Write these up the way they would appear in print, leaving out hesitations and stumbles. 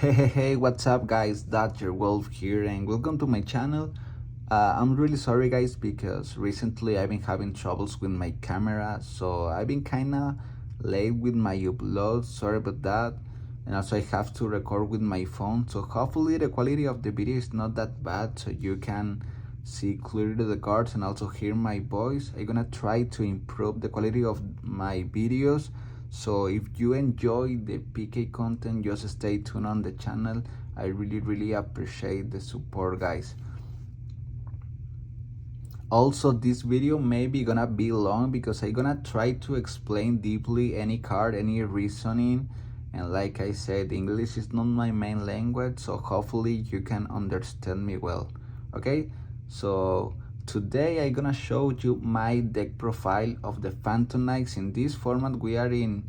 Hey, what's up, guys? DodgerWolf here, and welcome to my channel. I'm really sorry, guys, because recently I've been having troubles with my camera, so I've been kinda late with my uploads. Sorry about that. And also, I have to record with my phone, so hopefully the quality of the video is not that bad, so you can see clearly the cards and also hear my voice. I'm gonna try to improve the quality of my videos. So if you enjoy the PK content, just stay tuned on the channel. I really appreciate the support, guys. Also, this video may be gonna be long because I'm gonna try to explain deeply any card, any reasoning, and like I said, English is not my main language, so hopefully you can understand me well. Okay, so today I'm gonna show you my deck profile of the Phantom Knights. In this format, we are in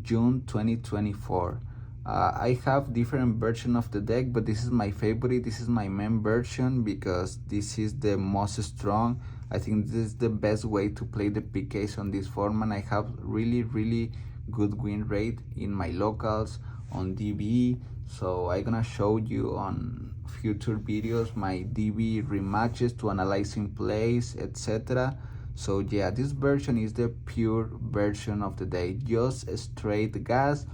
June 2024. I have different version of the deck, but this is my favorite. This is my main version because this is the most strong. I think this is the best way to play the PKs on this format. I have really good win rate in my locals on DB, so I'm gonna show you on future videos my DB rematches to analyzing plays, etc. So yeah, this version is the pure version of the day, just straight gas.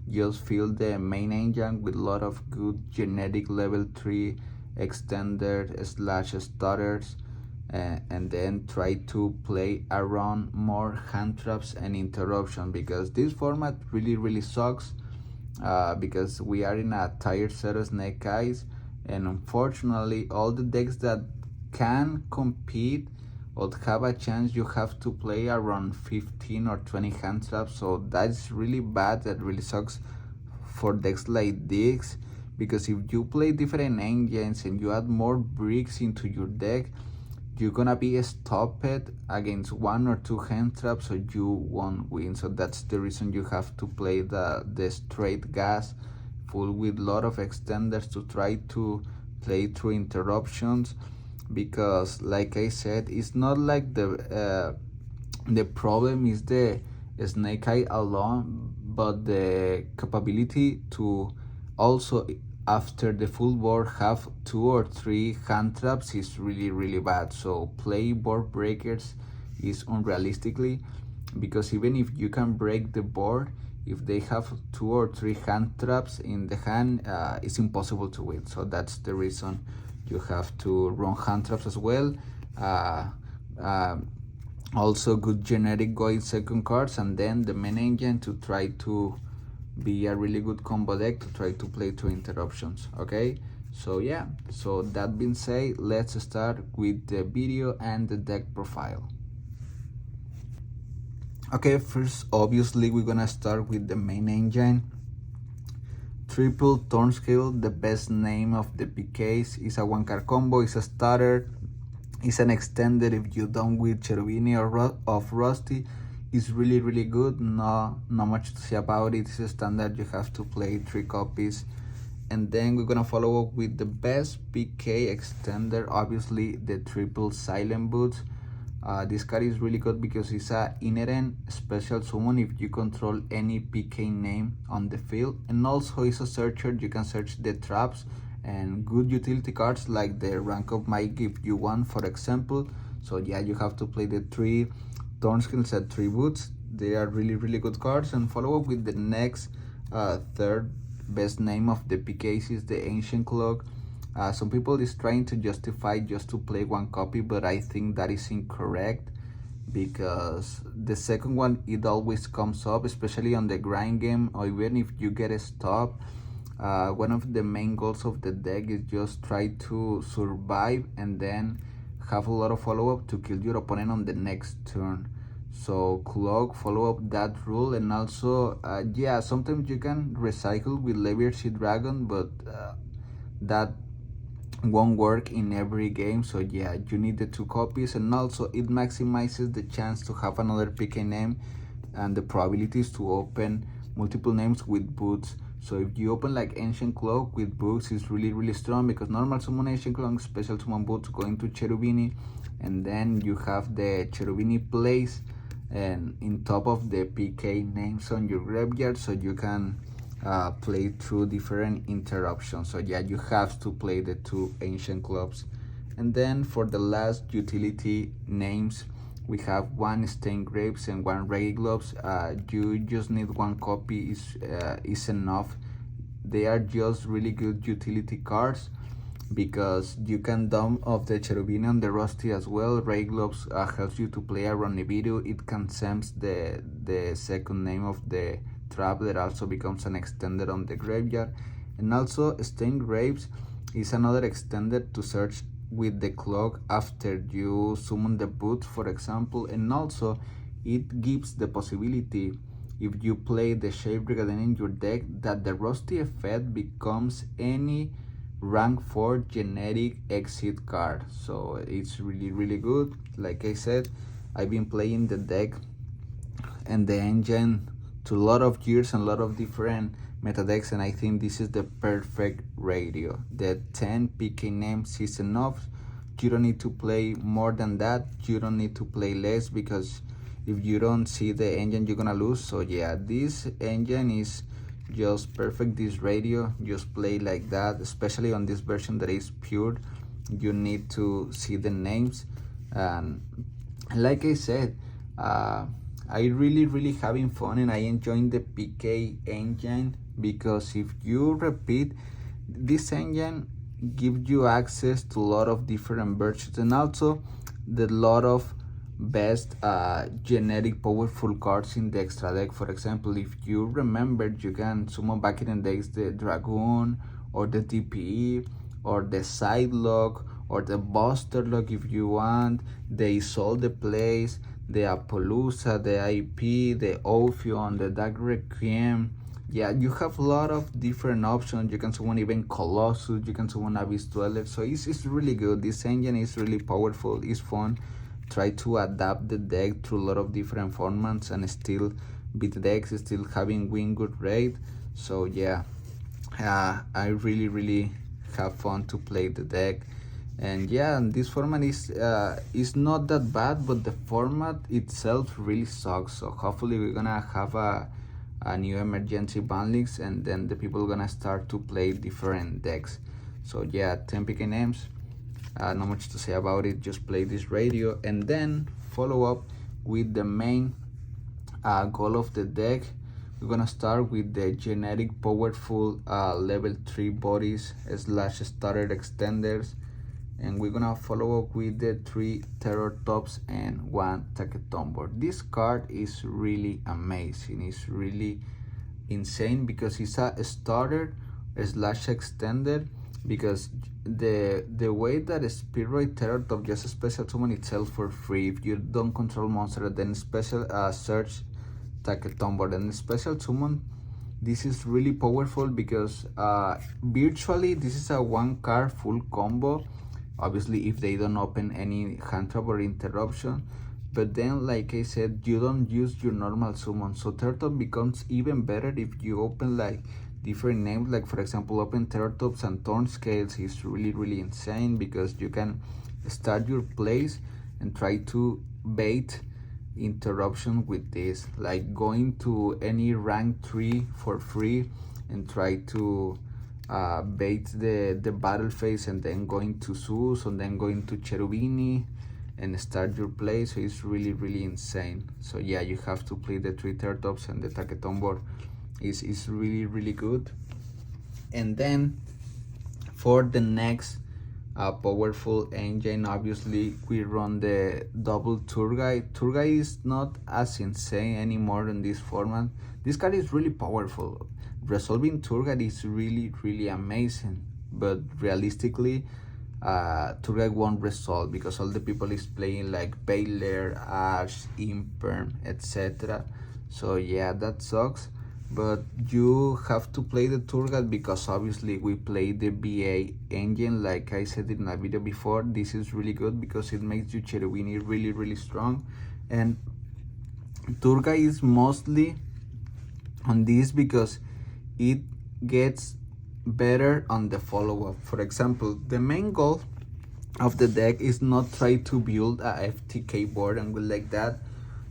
Just fill the main engine with a lot of good genetic level 3 extender slash starters, and then try to play around more hand traps and interruption, because this format really sucks, because we are in a tier 0 snake eyes, and unfortunately all the decks that can compete or have a chance, you have to play around 15 or 20 hand traps. So that's really bad. That really sucks for decks like this, because if you play different engines and you add more bricks into your deck, you're gonna be stopped against 1 or 2 hand traps, so you won't win. So that's the reason you have to play the straight gas full with a lot of extenders to try to play through interruptions, because like I said, it's not like the problem is the snake eye alone, but the capability to also after the full board have 2 or 3 hand traps is really bad. So play board breakers is unrealistically, because even if you can break the board, if they have 2 or 3 hand traps in the hand, it's impossible to win. So that's the reason you have to run hand traps as well. Also good genetic going second cards, and then the main engine to try to be a really good combo deck to try to play two interruptions. Okay, so yeah, so that being said, let's start with the video and the deck profile. Okay, first obviously we're gonna start with the main engine. Triple Thornscale, the best name of the PKs, is a 1-card combo, is a starter, is an extended if you done with Cherubini or of Rusty. It's really good. Not much to say about it. It's a standard. You have to play 3 copies. And then we're gonna follow up with the best PK extender, obviously the triple Silent Boots. This card is really good because it's a inherent special summon if you control any PK name on the field, and also it's a searcher. You can search the traps and good utility cards like the rank of Mike if you want, for example. So yeah, you have to play the 3 Thornscales at 3 boots. They are really good cards. And follow up with the next third best name of the PKs is the Ancient Clock. Some people is trying to justify just to play 1 copy, but I think that is incorrect, because the second one, it always comes up, especially on the grind game, or even if you get a stop. One of the main goals of the deck is just try to survive and then have a lot of follow-up to kill your opponent on the next turn. So Clock, follow up that rule. And also yeah, sometimes you can recycle with Levier Sea Dragon, but that won't work in every game. So yeah, you need the 2 copies, and also it maximizes the chance to have another PK name and the probabilities to open multiple names with boots. So if you open like Ancient Cloak with boots, it's really strong, because normal summon Ancient Cloak, special summon boots go into Cherubini, and then you have the Cherubini place and in top of the PK names on your graveyard, so you can play through different interruptions. So yeah, you have to play the two ancient clubs. And then for the last utility names, we have one stained grapes and one reggae gloves. You just need one copy is enough. They are just really good utility cards because you can dump off the cherubini and the rusty as well. Ray gloves helps you to play around the video. It can sense the second name of the trap that also becomes an extended on the graveyard. And also stained grapes is another extended to search with the clock after you summon the boot, for example. And also it gives the possibility, if you play the Shape Brigadier in your deck, that the rusty effect becomes any rank 4 genetic exit card. So it's really good. Like I said, I've been playing the deck and the engine to a lot of years and a lot of different meta decks, and I think this is the perfect radio. The 10 PK names is enough. You don't need to play more than that. You don't need to play less, because if you don't see the engine, you're gonna lose. So yeah, this engine is just perfect. This radio, just play like that, especially on this version that is pure. You need to see the names. And like I said, I really having fun, and I enjoying the PK engine, because if you repeat, this engine gives you access to a lot of different versions, and also the lot of best genetic powerful cards in the extra deck. For example, if you remember, you can summon back in the days the Dragoon or the DPE or the Side Lock or the Buster Lock if you want, the Isolde Place, the Appaloosa, the IP, the Ophion, the Dark Requiem. Yeah, you have a lot of different options. You can summon even Colossus, you can summon Abyss Dweller. So it's really good. This engine is really powerful, it's fun. Try to adapt the deck to a lot of different formats and still beat the decks, still having win good rate. So yeah, I really have fun to play the deck. And yeah, this format is not that bad, but the format itself really sucks. So hopefully we're gonna have a new emergency bandlings, and then the people gonna start to play different decks. So yeah, 10 PK names. Not much to say about it, just play this radio and then follow up with the main goal of the deck. We're gonna start with the genetic powerful level 3 bodies / starter extenders, and we're gonna follow up with the 3 terror tops and 1 Taketombo. This card is really amazing, it's really insane, because it's a starter / extended, because the way that a Spirit Terror Top just special summon itself for free if you don't control monster, then special search Taketombo, then special summon. This is really powerful because virtually this is a 1 card full combo, obviously if they don't open any hand trap or interruption. But then, like I said, you don't use your normal summon, so Turtle becomes even better if you open like different names, like for example open Terratops and Thorn Scales is really insane, because you can start your plays and try to bait interruption with this, like going to any rank 3 for free and try to bait the battle phase, and then going to Zeus and then going to Cherubini and start your play. So it's really insane. So yeah, you have to play the 3 Terratops, and the Taketombo is really good. And then for the next powerful engine, obviously we run the double Turgai. Turgai is not as insane anymore in this format. This card is really powerful. Resolving Turgai is really amazing, but realistically Turgai won't resolve because all the people is playing like Baylor, Ash, Imperm, etc. So yeah, that sucks. But you have to play the Turgat because obviously we play the BA engine, like I said in a video before. This is really good because it makes you Cherubini really strong. And Turgat is mostly on this because it gets better on the follow-up. For example, the main goal of the deck is not try to build a FTK board and go like that.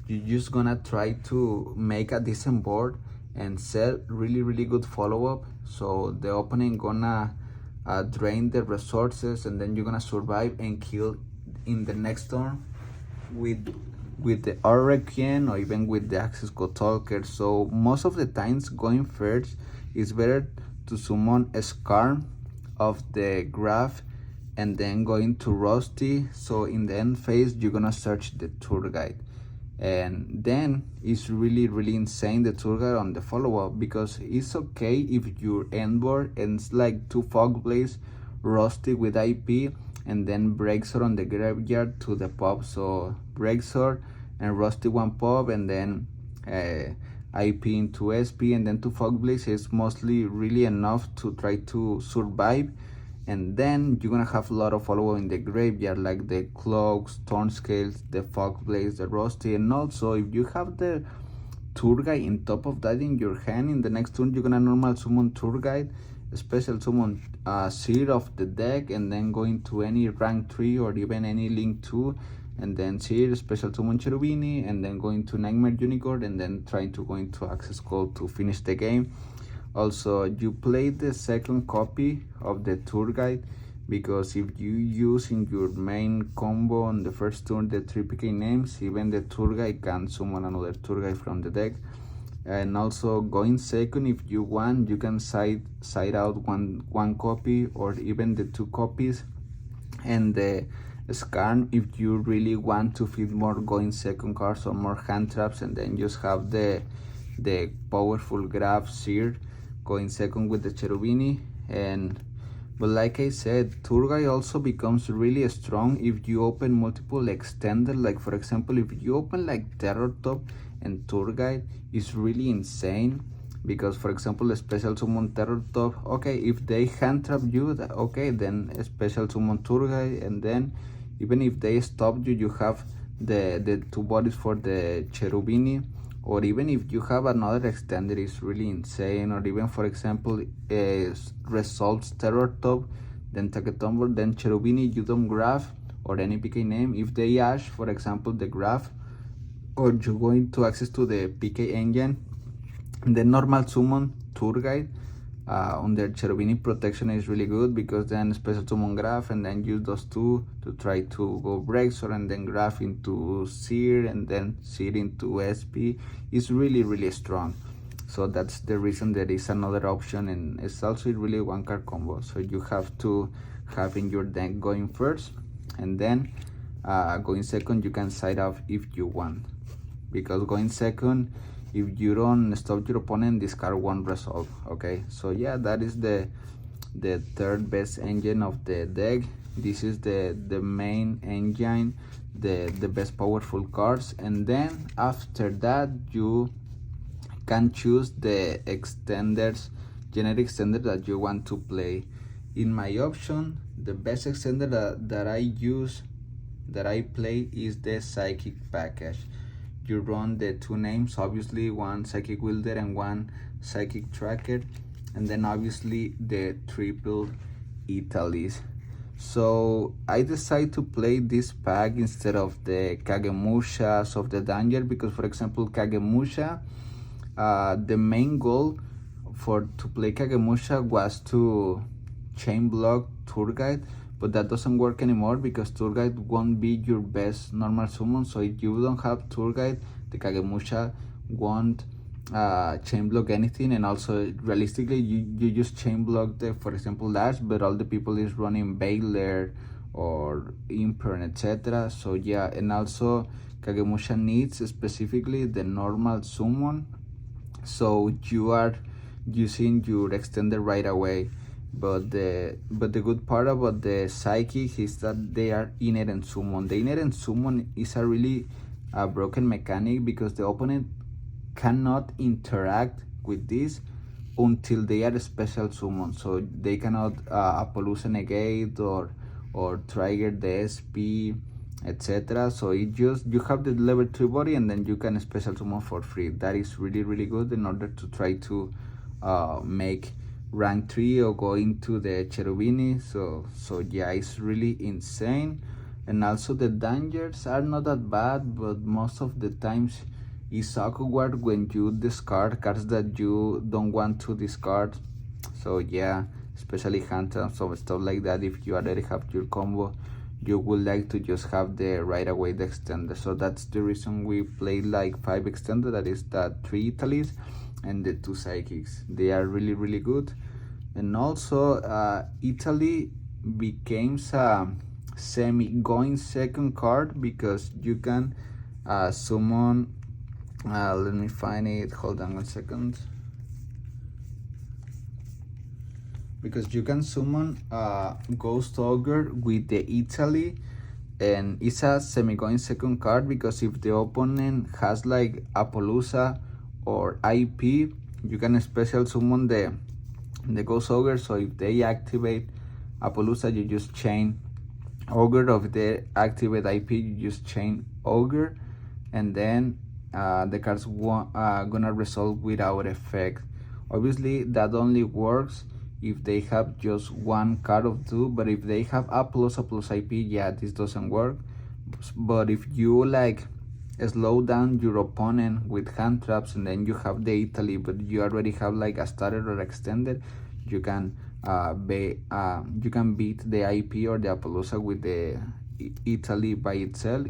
You're just gonna try to make a decent board and set really good follow-up. So the opponent gonna drain the resources, and then you're gonna survive and kill in the next turn with the Requiem or even with the Access Code Talker. So most of the times going first is better to summon a Scarm of the Graph and then going to Rusty. So in the end phase you're gonna search the tour guide, and then it's really insane the tour guide on the follow-up, because it's okay if your end board ends like 2 Fog Blaze, Rusty with IP, and then Breaksword on the graveyard to the pop. So Breaksword and Rusty 1 pop, and then IP into SP, and then 2 Fog Blaze is mostly really enough to try to survive. And then you're gonna have a lot of follow-up in the graveyard, like the Cloaks, Thornscales, the Fog Blaze, the Rusty. And also if you have the tour guide in top of that in your hand, in the next turn you're gonna normal summon tour guide, special summon Seer of the deck, and then go into any rank 3 or even any link 2, and then Seer, special summon Cherubini, and then go into Nightmare Unicorn, and then trying to go into Access Code to finish the game. Also, you play the second copy of the tour guide, because if you use in your main combo on the first turn the 3 PK names, even the tour guide can summon another tour guide from the deck. And also going second, if you want, you can side out one copy or even the 2 copies, and the Scarn if you really want to feed more going second cards or more hand traps, and then just have the powerful Graph Seer going second with the Cherubini. But like I said, tour guide also becomes really strong if you open multiple extender. Like for example, if you open like Terror Top and tour guide, is really insane, because for example a special summon Terror Top, okay, if they hand trap you, okay, then a special summon tour guide, and then even if they stop you, you have the 2 bodies for the Cherubini. Or even if you have another extender, is really insane. Or even for example results Terror Top, then Taketombo, then Cherubini, you don't Graph or any PK name. If they ash, for example, the Graph, or you go into access to the PK engine, the normal summon tour guide under Cherubini protection is really good, because then special summon Graph and then use those 2 to try to go Breaksword, and then Graph into Seer, and then Seer into SP is really strong. So that's the reason there is another option, and it's also really 1 card combo. So you have to have in your deck going first, and then going second you can side off if you want, because going second, if you don't stop your opponent, discard 1 resolve. Okay, so yeah, that is the third best engine of the deck. This is the main engine, the best powerful cards, and then after that you can choose the extenders, generic extender that you want to play. In my option, the best extender that I play is the Psychic package. You run the 2 names, obviously 1 Psychic Wielder and 1 Psychic Tracker, and then obviously the triple Italies. So I decided to play this pack instead of the Kagemushas of the Danger, because for example Kagemusha, the main goal to play Kagemusha was to chain block tour guide, but that doesn't work anymore, because tour guide won't be your best normal summon. So if you don't have tour guide, the Kagemusha won't chain block anything, and also realistically you just chain block the, for example, Dash, but all the people is running Baylor or Imper, etc. So yeah, and also Kagemusha needs specifically the normal summon, so you are using your extender right away. But the good part about the Psychic is that they are inherent summon. The inherent summon is a really broken mechanic, because the opponent cannot interact with this until they are a special summon. So they cannot Appaloosa negate or trigger the SP, etc. So it just, you have the level 3 body, and then you can special summon for free. That is really good in order to try to make rank 3 or go into the Cherubini. So yeah, it's really insane. And also the dangers are not that bad, but most of the times it's awkward when you discard cards that you don't want to discard. So yeah, especially hand traps or stuff like that. If you already have your combo, you would like to just have the right away the extender. So that's the reason we played like 5 extender, that is the 3 Italies and the 2 psychics. They are really good. And also Italy becomes a semi going second card because you can summon, let me find it, hold on 1 second, because you can summon Ghost Ogre with the Italy, and it's a semi-going second card because if the opponent has like Appaloosa or IP, you can special summon the Ghost Ogre. So if they activate Appaloosa, you just chain Ogre. Or if they activate IP, you just chain Ogre, and then the cards gonna resolve without effect. Obviously that only works if they have just one card of 2, but if they have Appaloosa plus IP, yeah, this doesn't work. But if you like slow down your opponent with hand traps and then you have the Italy, but you already have like a starter or extended, you can beat the IP or the Appaloosa with the Italy by itself.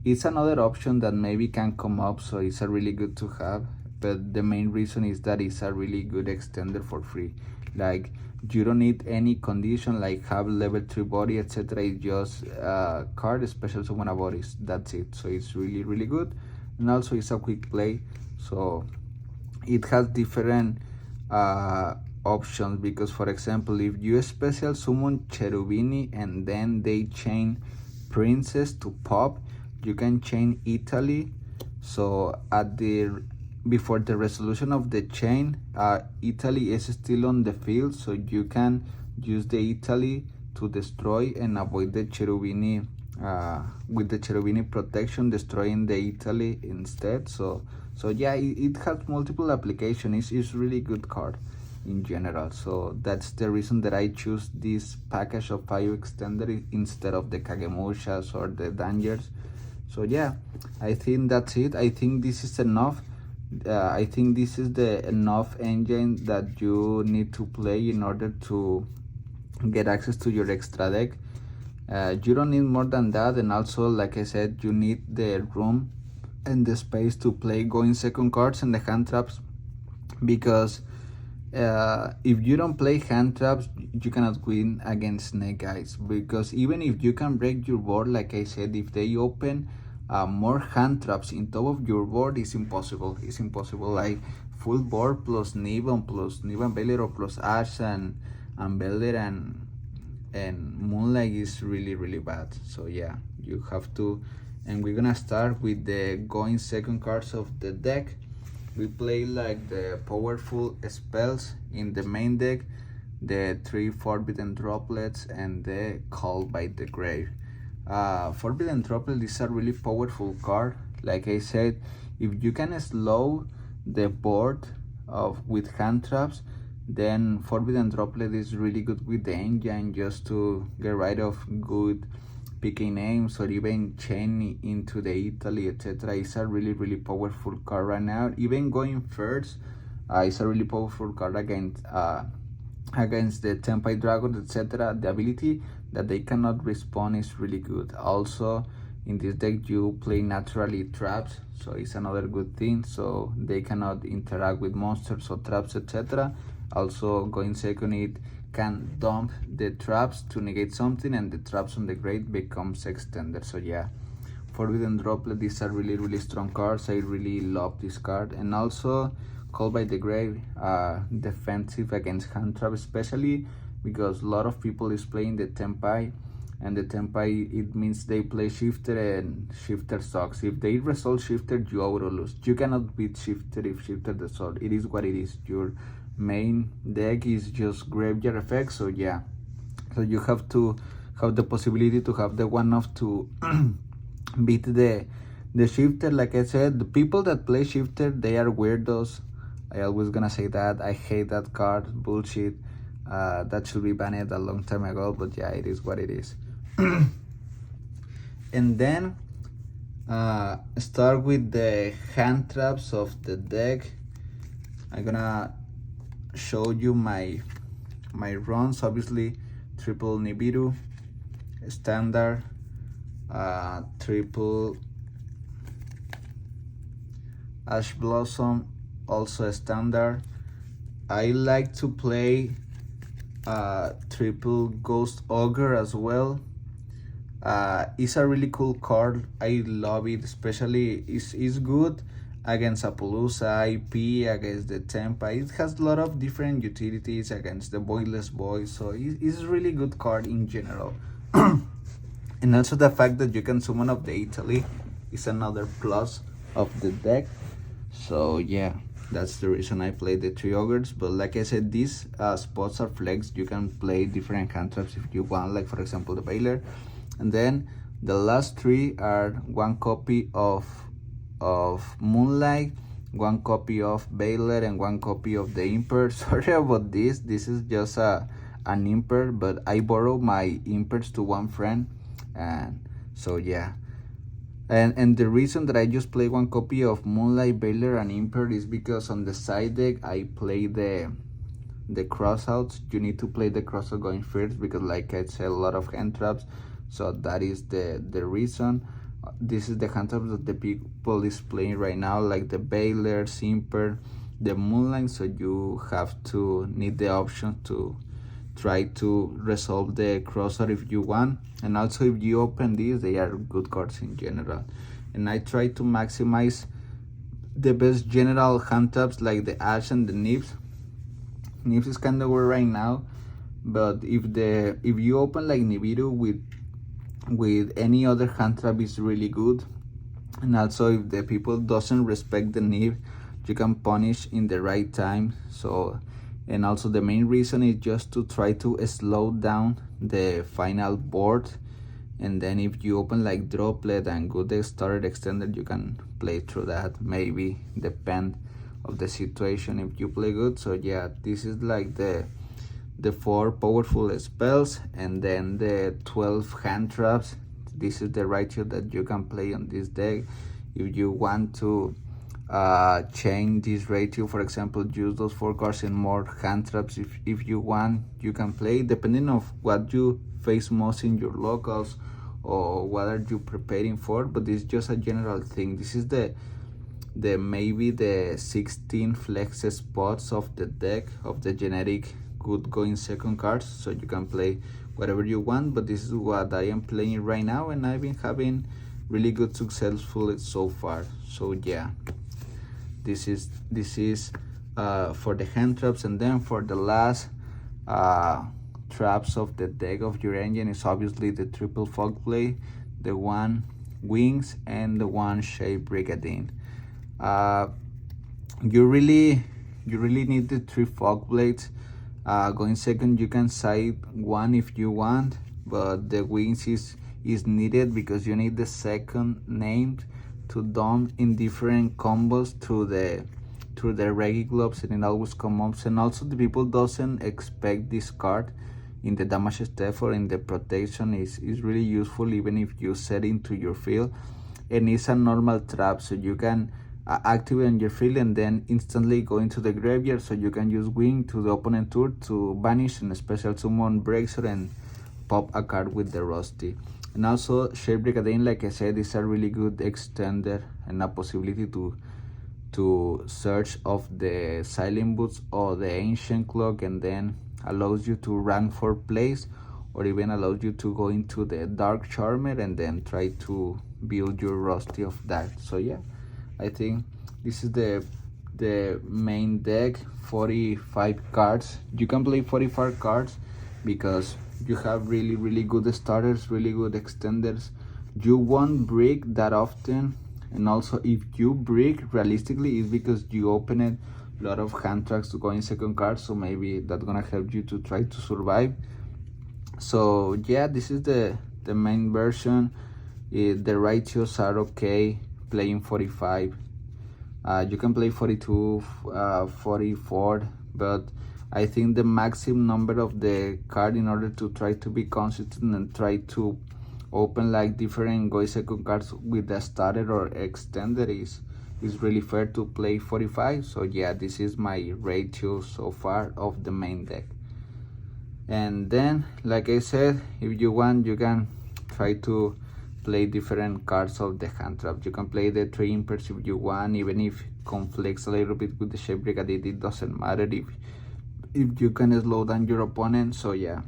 It's another option that maybe can come up, so it's a really good to have. But the main reason is that it's a really good extender for free. Like, you don't need any condition like have level 3 body, etc. It's just card special summon a bodies, that's it. So it's really good, and also it's a quick play. So it has different options, because for example, if you special summon Cherubini and then they chain Princess to pop, you can chain Italy. So at the before the resolution of the chain, Italy is still on the field, so you can use the Italy to destroy and avoid the Cherubini, with the Cherubini protection, destroying the Italy instead. So yeah, it has multiple applications. It's really good card in general. So that's the reason that I choose this package of 5 extender instead of the Kagemushas or the Dangers. So yeah, I think that's it. I think this is enough. I think this is the enough engine that you need to play in order to get access to your extra deck. You don't need more than that, and also, like I said, you need the room and the space to play going second cards and the hand traps, because if you don't play hand traps, you cannot win against Snake Eyes. Because even if you can break your board, like I said, if they open more hand traps in top of your board, it's impossible. It's impossible. Like full board plus Niban Veilero plus Ash and Velder and Moonlight is really bad. So yeah, you have to. And we're gonna start with the going second cards of the deck. We play like the powerful spells in the main deck, the 3 Forbidden Droplets and the Call by the Grave. Forbidden Droplet is a really powerful card. Like I said, if you can slow the board with hand traps, then Forbidden Droplet is really good with the engine, just to get rid of good picking names or even chain into the Italy, etc. It's a really powerful card right now. Even going first, it's a really powerful card against the Tempai Dragons, etc. The ability that they cannot respawn is really good. Also, in this deck you play naturally traps, so it's another good thing, so they cannot interact with monsters or traps, etc. Also, going second, it can dump the traps to negate something, and the traps on the grave becomes extended. So yeah, Forbidden Droplet is a really strong card. I really love this card. And also Call by the Grave, defensive against hand trap, especially because a lot of people is playing the Tempai, and the Tempai, it means they play Shifter, and Shifter sucks. If they resolve Shifter, you auto lose. You cannot beat Shifter if Shifter resolve. It is what it is. Your main deck is just graveyard effects. So yeah, so you have to have the possibility to have the one-off to beat the Shifter. Like I said, the people that play Shifter, they are weirdos. I always gonna say that. I hate that card. Bullshit. That should be banned a long time ago, but yeah, it is what it is. And then Start with the hand traps of the deck. I'm gonna show you my runs. Obviously, triple Nibiru, standard, triple Ash Blossom, also a standard. I like to play triple Ghost Ogre as well. It's a really cool card. I love it, especially it's good against Appaloosa, IP, against the Tempa. It has a lot of different utilities against the Voidless Boys, so it's a really good card in general. And also the fact that you can summon of the Italy is another plus of the deck. So yeah, that's the reason I play the 3 ogres. But like I said, these spots are flexed. You can play different hand traps if you want, like for example the Baylor. And then the last 3 are 1 copy of Moonlight, 1 copy of Baylor, and 1 copy of the Imper. Sorry about this. This is just an Imper, but I borrowed my Impers to one friend, and so yeah. And the reason that I just play 1 copy of Moonlight, Baylor, and Imper is because on the side deck I play the crossouts. You need to play the crossout going first because, like I said, a lot of hand traps. So that is the reason. This is the hand traps that the people is playing right now, like the Baylor, Imper, the Moonlight. So you have to need the option to try to resolve the crossout if you want. And also if you open these, they are good cards in general. And I try to maximize the best general hand traps like the Ash and the Nips. Nips is kind of weird right now, but if you open like Nibiru with any other hand trap, is really good. And also if the people doesn't respect the Nib, you can punish in the right time. So, and also the main reason is just to try to slow down the final board. And then if you open like Droplet and good starter extender, you can play through that, maybe depend of the situation if you play good. So yeah, this is like the 4 powerful spells and then the 12 hand traps. This is the ratio that you can play on this deck. If you want to change this ratio, for example, use those 4 cards and more hand traps, if you want, you can play depending on what you face most in your locals or what are you preparing for. But it's just a general thing. This is the maybe the 16 flex spots of the deck of the generic good going second cards, so you can play whatever you want. But this is what I am playing right now, and I've been having really good successful so far. So yeah, this is for the hand traps. And then for the last traps of the deck of your engine is obviously the triple fog blade, the 1 wings, and the 1 shape brigandine. You really need the 3 fog blades. Going second, you can side 1 if you want, but the wings is needed because you need the second named to dump in different combos through the Reggie gloves, and it always comes up. And also the people doesn't expect this card in the damage step or in the protection. Is really useful even if you set into your field, and it's a normal trap, so you can activate on your field and then instantly go into the graveyard, so you can use wing to the opponent tour to banish and special summon Breakthrough and pop a card with the Rusty. And also Shape Brigandine, like I said, is a really good extender and a possibility to search of the Silent Boots or the Ancient Clock, and then allows you to rank for plays, or even allows you to go into the Dark Charmer and then try to build your Rusty of that. So yeah, I think this is the main deck. 45 cards. You can play 45 cards because you have really good starters, really good extenders. You won't break that often, and also if you break realistically, it's because you open it a lot of hand tracks to go in second card, so maybe that's gonna help you to try to survive. So yeah, this is the main version. The ratios are okay playing 45. You can play 42, 44, but I think the maximum number of the card in order to try to be consistent and try to open like different Go second cards with the starter or extended is really fair to play 45. So yeah, this is my ratio so far of the main deck. And then, like I said, if you want, you can try to play different cards of the hand trap. You can play the 3 impers if you want, even if conflicts a little bit with the Shape Brigade. It doesn't matter if you can slow down your opponent. So yeah,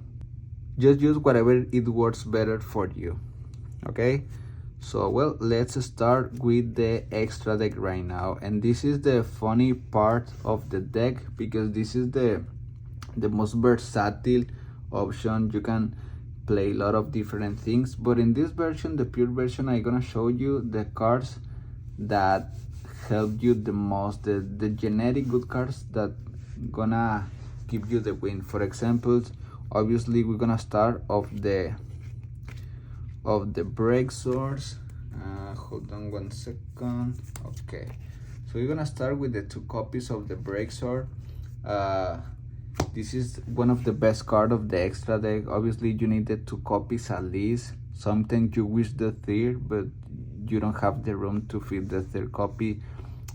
just use whatever it works better for you. Okay, so well, let's start with the extra deck right now. And this is the funny part of the deck, because this is the most versatile option. You can play a lot of different things, but in this version, the pure version, I'm gonna show you the cards that help you the most, the generic good cards that gonna give you the win. For example, obviously we're gonna start of the break source. Hold on 1 second. Okay, so we're gonna start with the 2 copies of the break sword. This is one of the best card of the extra deck. Obviously you need the 2 copies at least. Sometimes you wish the 3rd, but you don't have the room to fit the 3rd copy.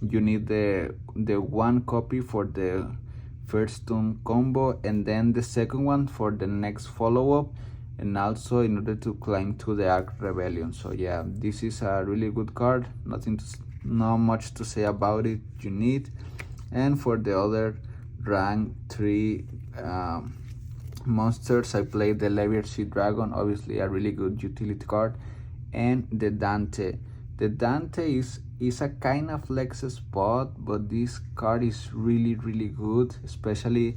You need the 1 copy for the first tomb combo, and then the second one for the next follow-up, and also in order to climb to the Arc Rebellion. So yeah, this is a really good card. Not much to say about it. You need. And for the other rank 3 monsters, I played the Levier Sea Dragon, obviously a really good utility card, and the Dante. The Dante is a kind of flex spot, but this card is really good, especially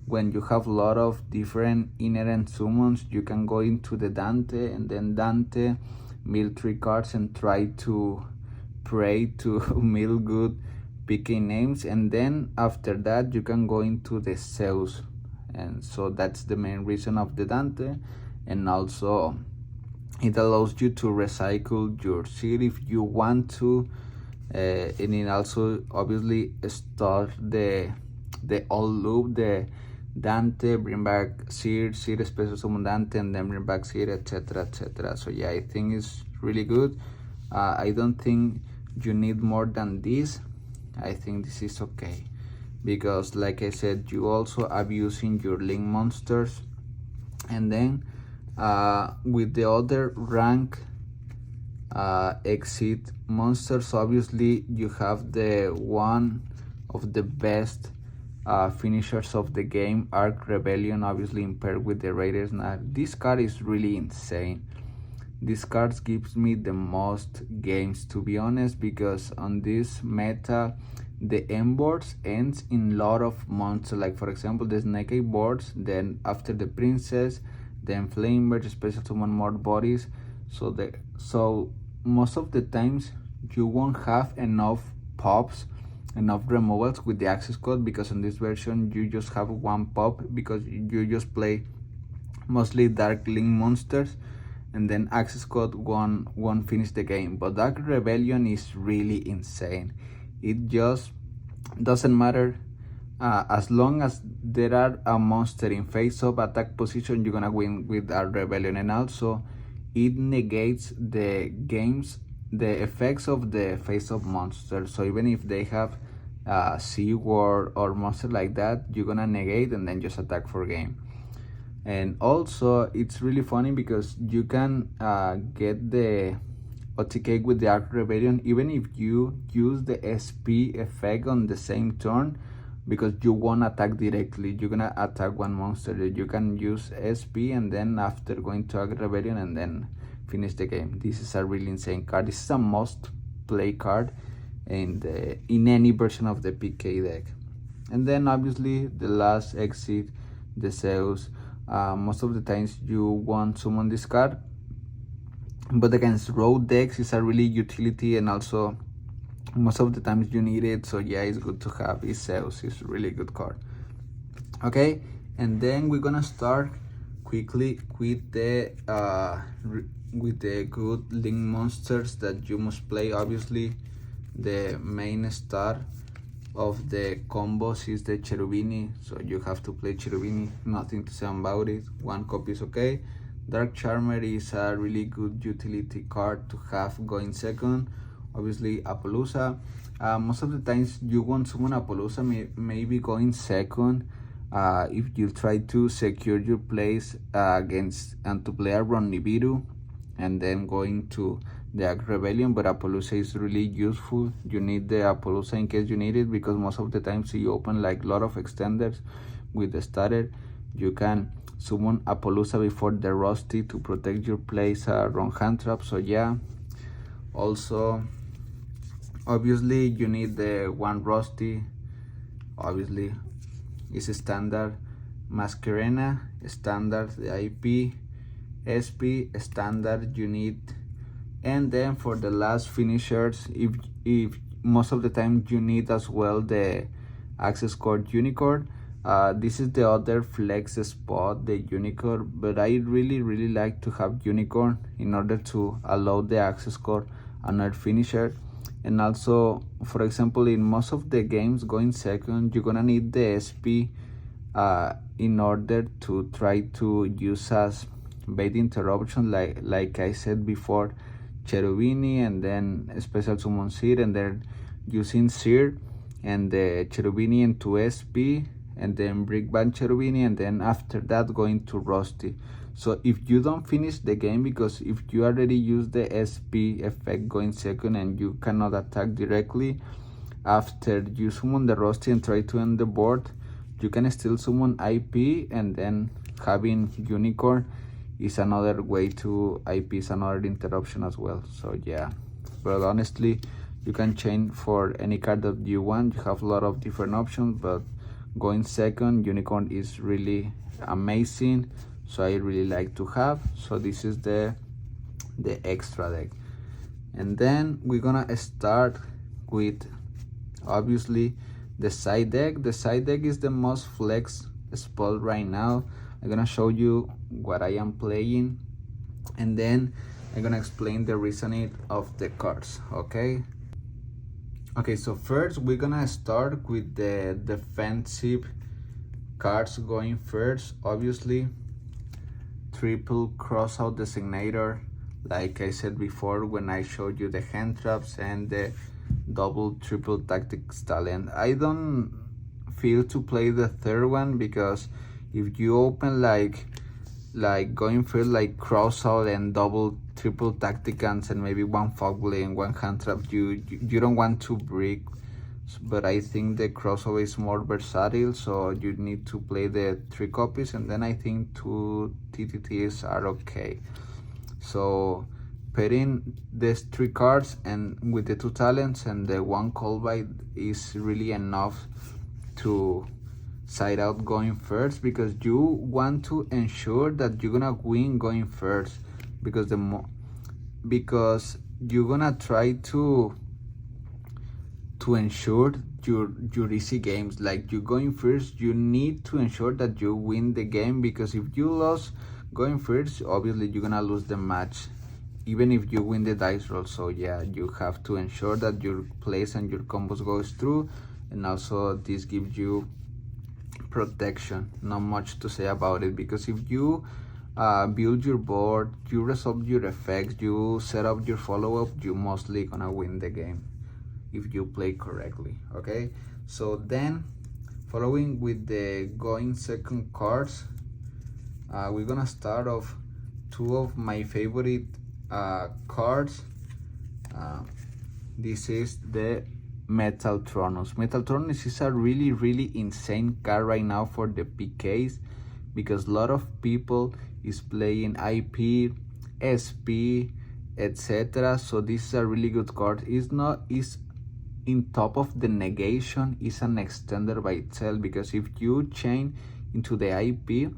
when you have a lot of different inherent summons. You can go into the Dante, and then Dante mill 3 cards and try to pray to mill good picking names, and then after that you can go into the Zeus. And so that's the main reason of the Dante. And also it allows you to recycle your seed if you want to, and it also obviously start the old loop, the Dante, bring back seed, special summon Dante, and then bring back seed, etc. So yeah, I think it's really good. I don't think you need more than this. I think this is okay, because like I said, you also abusing your link monsters. And then with the other rank exit monsters, obviously you have the one of the best finishers of the game, Arc Rebellion, obviously paired with the Raiders. Now this card is really insane. This card gives me the most games, to be honest, because on this meta the end boards ends in lot of monsters, like for example the Snake Eye boards, then after the Princess, then Flamebird, special summon more bodies. So most of the times you won't have enough pops, enough removals with the access code, because in this version you just have 1 pop, because you just play mostly Dark Link monsters, and then access code won't finish the game. But Dark Rebellion is really insane. It just doesn't matter, as long as there are a monster in face-up attack position, you're gonna win with Dark Rebellion. And also it negates the effects of the face-up monster. So even if they have Sea Ward or monster like that, you're gonna negate and then just attack for game. And also it's really funny because you can get the OTK with the Arc Rebellion even if you use the SP effect on the same turn, because you won't attack directly. You're gonna attack one monster. You can use SP and then after going to Arc Rebellion and then finish the game. This is a really insane card. This is a must play card in any version of the PK deck. And then obviously the last exit, the Zeus. Most of the times you want summon this card, but against road decks is a really utility, and also most of the times you need it. So yeah, it's good to have. It's Zeus, it's a really good card. Okay, and then we're gonna start quickly with the good link monsters that you must play. Obviously the main star of the combos is the Cherubini, so you have to play Cherubini. Nothing to say about it. 1 copy is okay. Dark Charmer is a really good utility card to have going second. Obviously, Apollousa. Most of the times you want summon Apollousa, maybe going second. If you try to secure your place against and to play around Nibiru, and then going to the Arc Rebellion, but Apollousa is really useful. You need the Apollousa in case you need it, because most of the times you open like a lot of extenders with the starter. You can summon Apollousa before the Rusty to protect your place around hand trap. So yeah, also obviously you need the one Rusty. Obviously is standard. Masquerena standard, the IP, SP standard you need. And then for the last finishers, if most of the time you need as well the access card Unicorn. This is the other flex spot, the Unicorn, but I really like to have Unicorn in order to allow the access card another finisher. And also, for example, in most of the games going second, you're gonna need the SP in order to try to use as bait interruption, like I said before, Cherubini, and then special summon Seer, and then using Seer and the Cherubini into SP, and then Brick Band Cherubini, and then after that going to Rusty. So if you don't finish the game, because if you already use the SP effect going second and you cannot attack directly, after you summon the Rusty and try to end the board, you can still summon IP, and then having Unicorn is another way to IP, is another interruption as well. So yeah, but honestly, you can change for any card that you want. You have a lot of different options, but going second, Unicorn is really amazing, so I really like to have. So this is the extra deck, and then we're gonna start with obviously the side deck. The side deck is the most flex spot right now. I'm gonna show you what I am playing, and then I'm gonna explain the reasoning of the cards. Okay, so first we're gonna start with the defensive cards going first. Obviously, triple crossout designator, like I said before when I showed you the hand traps, and the double triple tactics talent. I don't feel to play the third one, because if you open like going first, like crossout and double triple tacticans and maybe one fogblade and one hand trap, you don't want to break. But I think the crossover is more versatile, so you need to play the 3 copies, and then I think 2 TTTs are okay. So pairing these 3 cards and with the 2 talents and the 1 call bite is really enough to side out going first, because you want to ensure that you're gonna win going first, because because you're gonna try to ensure your easy games. Like, you going first, you need to ensure that you win the game, because if you lose going first, obviously you're gonna lose the match even if you win the dice roll. So yeah, you have to ensure that your plays and your combos goes through, and also this gives you protection. Not much to say about it, because if you build your board, you resolve your effects, you set up your follow-up, you mostly gonna win the game if you play correctly. Okay, so then following with the going second cards, we're gonna start off 2 of my favorite cards. This is the Metaltronus. Metaltronus is a really insane card right now for the PKs, because a lot of people is playing IP, SP, etc. So this is a really good card. Is in top of the negation, is an extender by itself, because if you chain into the IP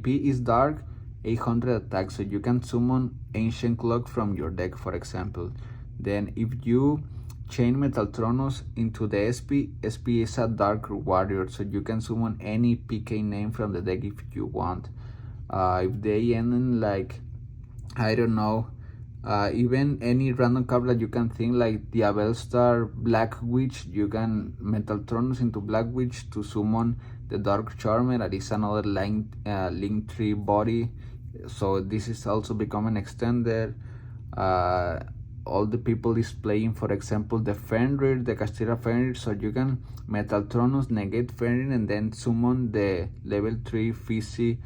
is dark 800 attack, so you can summon Ancient Clock from your deck, for example. Then if you chain Metaltronus into the SP is a Dark Warrior, so you can summon any PK name from the deck if you want. If they end in like, I don't know, even any random card that you can think, like the Abelstar Black Witch, you can Metaltronus into Black Witch to summon the Dark Charmer. That is another link tree body so this is also becoming extended. uh, all the people is playing, for example, the Fenrir, the Castilla Fenrir, so you can Metaltronus negate Fenrir and then summon the level 3 Fizzy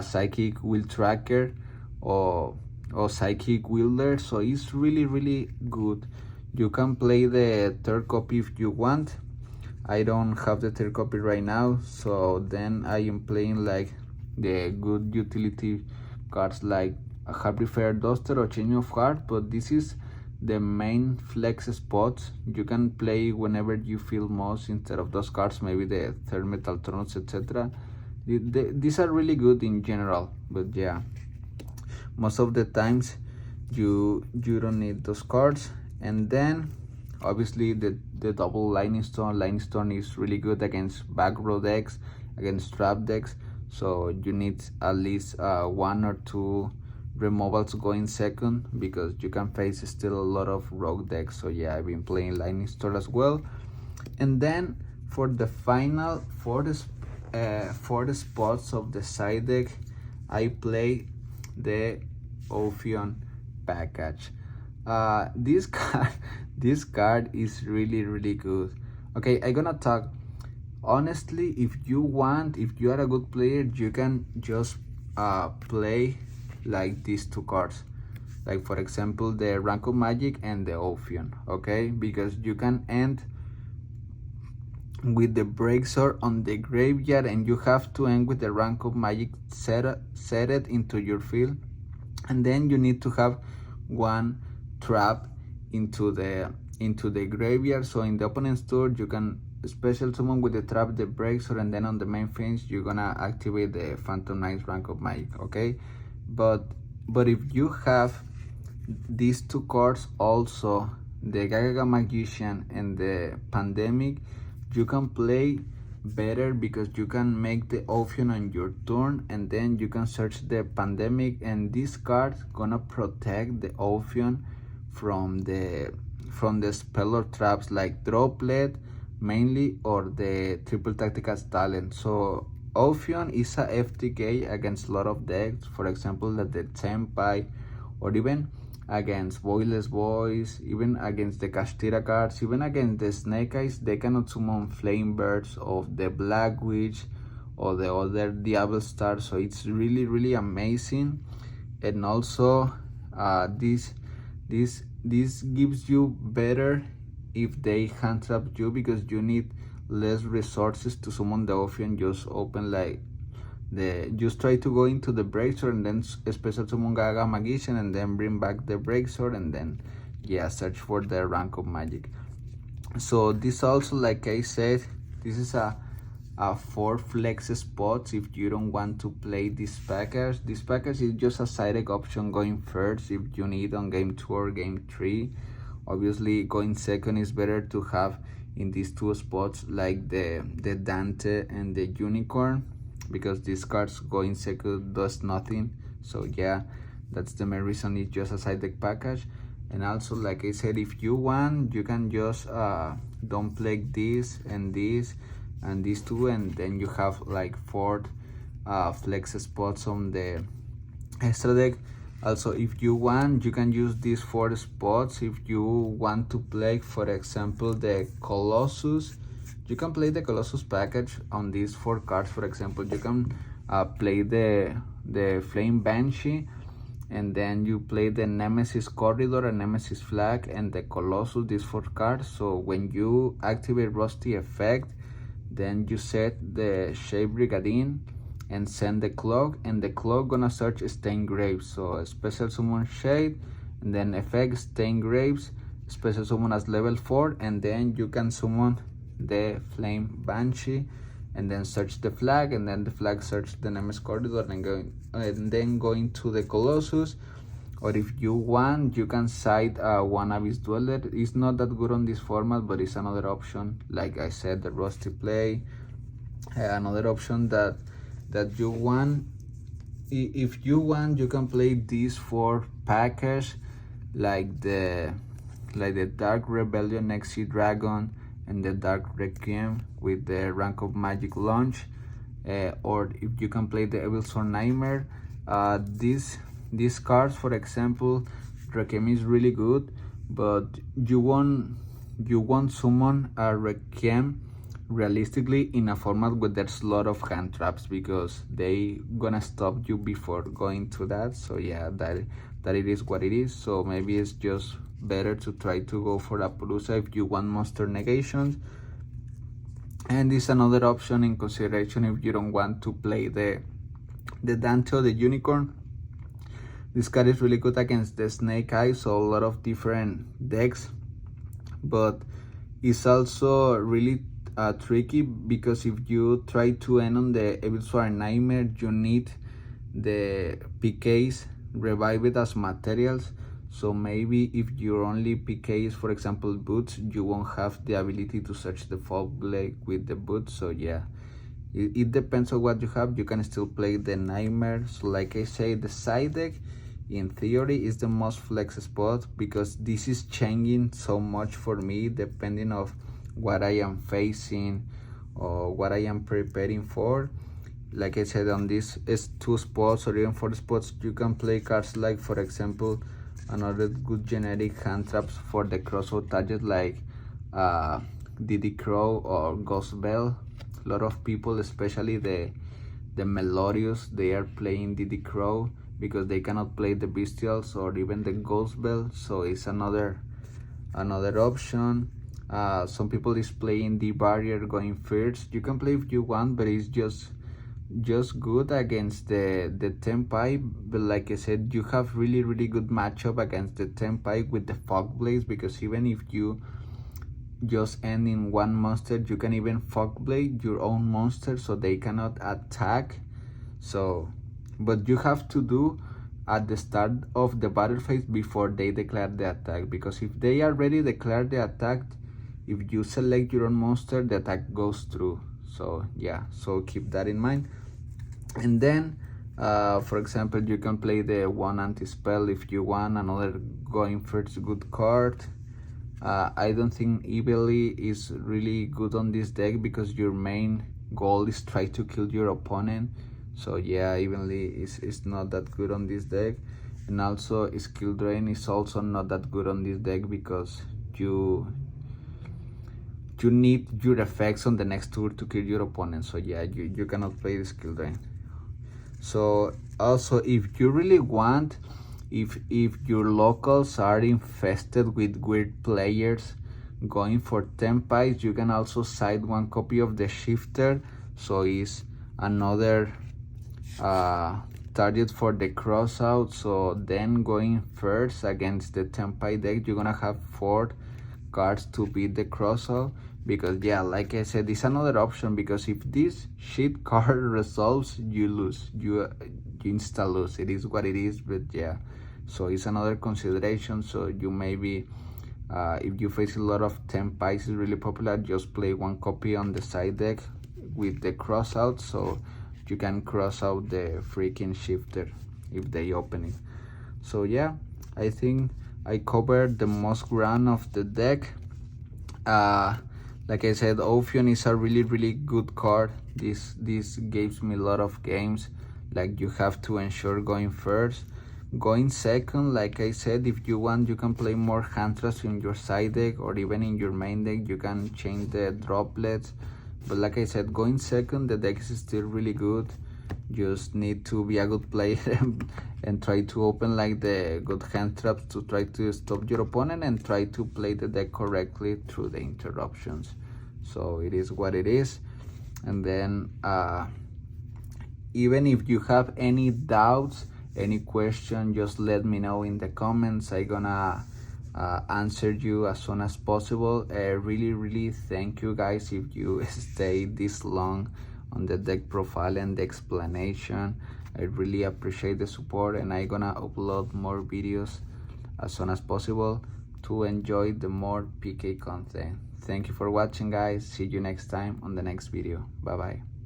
Psychic Will Tracker or Psychic Wielder, so it's really good. You can play the third copy if you want. I don't have the third copy right now, so then I am playing like the good utility cards like a Happy Fair Duster or Change of Heart, but this is the main flex spots. You can play whenever you feel most instead of those cards, maybe the third Metaltrons, etc. These are really good in general, but yeah, most of the times you don't need those cards. And then obviously the double Lightning Stone is really good against back row decks, against trap decks, so you need at least one or two removals going second, because you can face still a lot of rogue decks. So yeah, I've been playing Lightning Storm as well. And then for the final, for the spots of the side deck, I play the Ophion package. This card is really good. Okay, I'm gonna talk honestly. If you are a good player, you can just play like these two cards, like for example the Rank of Magic and the Ophion, okay, because you can end with the Breaksword on the graveyard and you have to end with the Rank of Magic set it into your field, and then you need to have one trap into the graveyard. So in the opponent's turn you can special summon with the trap the Breaksword, and then on the main phase you're gonna activate the Phantom Knight's Rank of Magic, okay. But if you have these two cards also, the Gaga Magician and the Pandemic, you can play better because you can make the Ophion on your turn and then you can search the Pandemic, and this card gonna protect the Ophion from the spell or traps like Droplet mainly, or the Triple Tactical Talent. So Ophion is a FTK against a lot of decks, for example that the Senpai, or even against Voiceless Voice, even against the Kashtira cards, even against the Snake Eyes. They cannot summon Flame Birds of the Black Witch or the other Diablo Star, so it's really amazing. And also this gives you better if they hand trap you, because you need less resources to summon the Ophion. Just open like just try to go into the Breaksword and then special summon Gaga Magician and then bring back the Breaksword and then yeah, search for the Rank of Magic. So this also, like I said, this is a 4 flex spots if you don't want to play this package. This package is just a side deck option going first if you need on game 2 or game 3. Obviously going second is better to have in these two spots like the Dante and the Unicorn, because these cards going second does nothing. So yeah, that's the main reason. It's just a side deck package. And also, like I said, if you want, you can just don't play this and this and these two, and then you have like 4 flex spots on the extra deck. Also, if you want, you can use these 4 spots if you want to play, for example, the Colossus. You can play the Colossus package on these 4 cards. For example, you can play the Flame Banshee, and then you play the Nemesis Corridor and Nemesis Flag and the Colossus, these 4 cards. So when you activate Rusty effect, then you set the Shape Brigadine and send the Cloak, and the Cloak gonna search Stained Graves. So special summon Shade, and then effect Stained Graves, special summon as level 4, and then you can summon the Flame Banshee and then search the Flag, and then the Flag search the Nemesis Corridor and then going to the Colossus. Or if you want, you can side one Abyss Dweller. It's not that good on this format, but it's another option. Like I said, the Rusty play, another option that you want. If you want, you can play these 4 package like the Dark Rebellion Exy Dragon and the Dark Requiem with the Rank of Magic launch, or if you can play the Evil Sword Nightmare These cards, for example, Requiem is really good, but you won't summon a Requiem realistically in a format where there's a lot of hand traps, because they gonna stop you before going to that. So yeah, that it is what it is. So maybe it's just better to try to go for a Purusa if you want monster negations. And this is another option in consideration if you don't want to play the Dante, the Unicorn. This card is really good against the Snake Eyes, so a lot of different decks, but it's also really tricky, because if you try to end on the Evil Sword Nightmare, you need the PKs revived as materials. So maybe if your only PK is, for example, boots, you won't have the ability to search the Fog Blade with the boots. So yeah, it depends on what you have. You can still play the Nightmare. So like I say, the side deck in theory is the most flex spot, because this is changing so much for me depending of what I am facing or what I am preparing for. Like I said, on these is 2 spots or even 4 spots, you can play cards like, for example, another good generic hand traps for the crossout target, like Diddy Crow or Ghost Bell. A lot of people, especially the Melodious, they are playing Diddy Crow because they cannot play the Bestials or even the Ghost Bell. So it's another option. Some people is playing the Barrier going first. You can play if you want, but it's just good against the Tempai. But like I said, you have really good matchup against the Tempai with the Fog Blades, because even if you just end in one monster, you can even Fog Blade your own monster, so they cannot attack. So, but you have to do at the start of the battle phase before they declare the attack, because if they already declare the attack, if you select your own monster, the attack goes through. So yeah, so keep that in mind. And then for example, you can play the one anti-spell if you want, another going first good card. I don't think Evilly is really good on this deck, because your main goal is try to kill your opponent. So yeah, Evenly is not that good on this deck. And also Skill Drain is also not that good on this deck, because you need your effects on the next turn to kill your opponent. So yeah, you cannot play the Skill Drain. So also, if you really want, if your locals are infested with weird players going for Tempais, you can also side 1 copy of the Shifter, so it's another target for the crossout. So then going first against the Tempai deck, you're gonna have 4 cards to beat the crossout, because yeah, like I said, it's another option, because if this shit card resolves, you lose, you insta lose. It is what it is. But yeah, so it's another consideration. So you maybe if you face a lot of Tempais is really popular, just play 1 copy on the side deck with the crossout, so you can cross out the freaking Shifter if they open it. So yeah, I think I covered the most ground of the deck. Like I said, Ophion is a really good card. This gives me a lot of games. Like, you have to ensure going first. Going second, like I said, if you want, you can play more hand traps in your side deck, or even in your main deck you can change the droplets. But like I said, going second, the deck is still really good. Just need to be a good player and try to open like the good hand traps to try to stop your opponent, and try to play the deck correctly through the interruptions. So it is what it is. And then even if you have any doubts, any question, just let me know in the comments. I'm gonna answer you as soon as possible. Really thank you guys if you stay this long on the deck profile and the explanation. I really appreciate the support, and I'm gonna upload more videos as soon as possible to enjoy the more PK content. Thank you for watching, guys. See you next time on the next video. Bye bye.